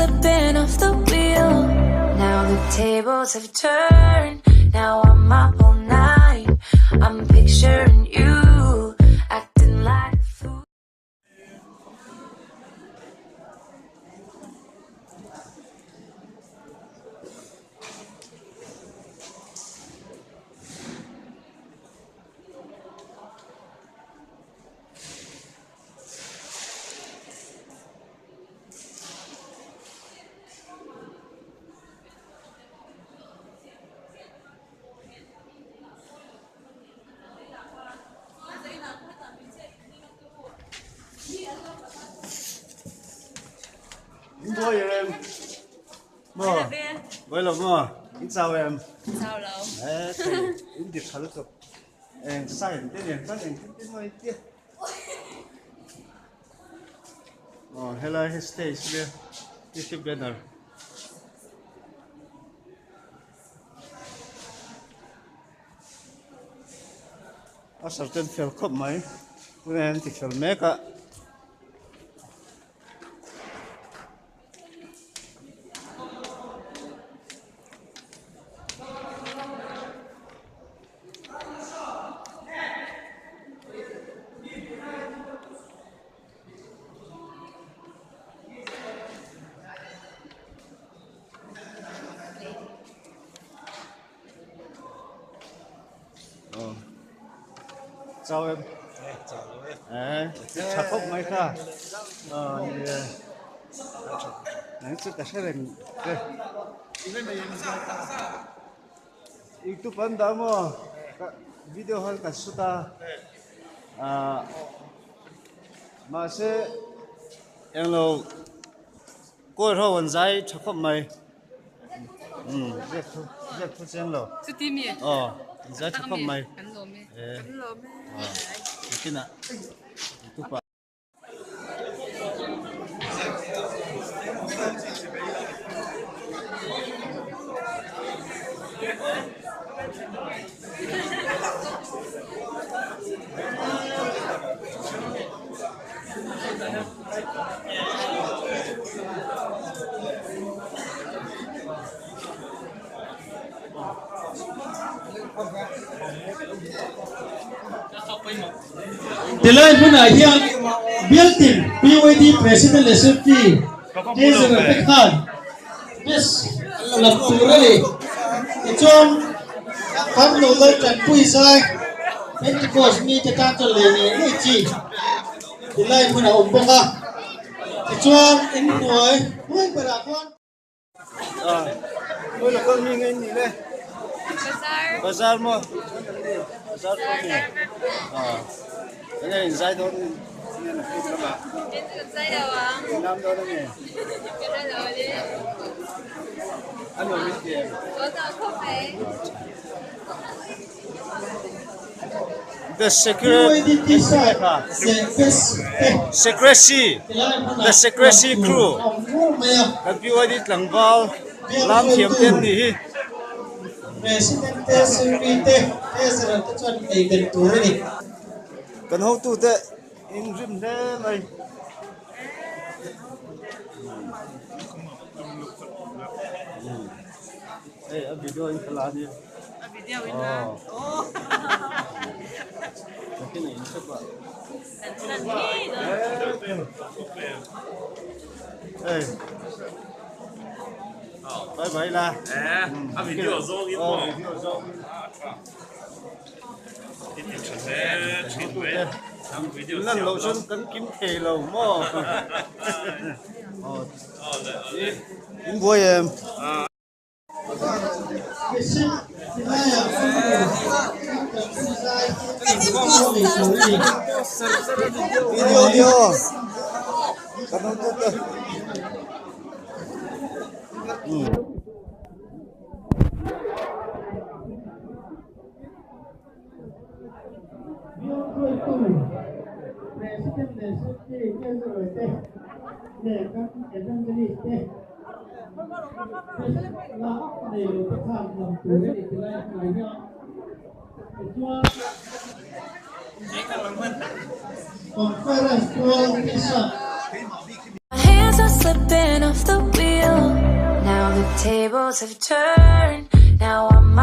slipping off the wheel. Now the tables have turned. Now I'm up all night. I'm picturing you acting like a fool. Vui em mò với là mò xin chào em Sao lâu? đấy thì in điệp khá lực em sai em tên em phát em tên mấy tiếc hello stage here this is banner sao tên phèo khóc mấy bữa em thì phèo mẹ cả chào em chào khóc mấy cả nãy trước cả xe lên YouTube ấn đã mà video hơn cả suta mà sẽ em lâu coi rồi vẫn dạy chào khóc mấy rất thu sen rồi Su timi. dạy chào khóc mấy Cắn lồm ấy. Mungkin nak itu Pak. Thlenkim Zan built-in PYD President Lesotho Dist Dist làm từ đây để cho các nội lực trận quy sai bên cái cột mi cho ta cho lệ này chỉ Thlenkim là ổn bông à để cho anh nói với bà con Tôi là con mình anh gì đây Bazar. bazar mà bazar con mình cái này dạy thôi nên là không các bạn Em tự dây đâu à? năm đó đó nhỉ Cái đó rồi đi. ăn rồi biết gì Có sao không ấy? the security secrecy the secrecy crew cái PYD Thlang vào làm hiểm tên gì President Security President cho anh gần tuổi đi cần hậu tu thế in rim thế này đây ở video anh phải làm gì Video in hả? Ồ. cái này rất là Lần đi rồi. đây bye bye là video zoom in video zoom lần lâu xuân cấn kiếm thề lầu mò in vui em video cảm ơn tốt My hands are slipping off the wheel. the tables have turned. Now I'm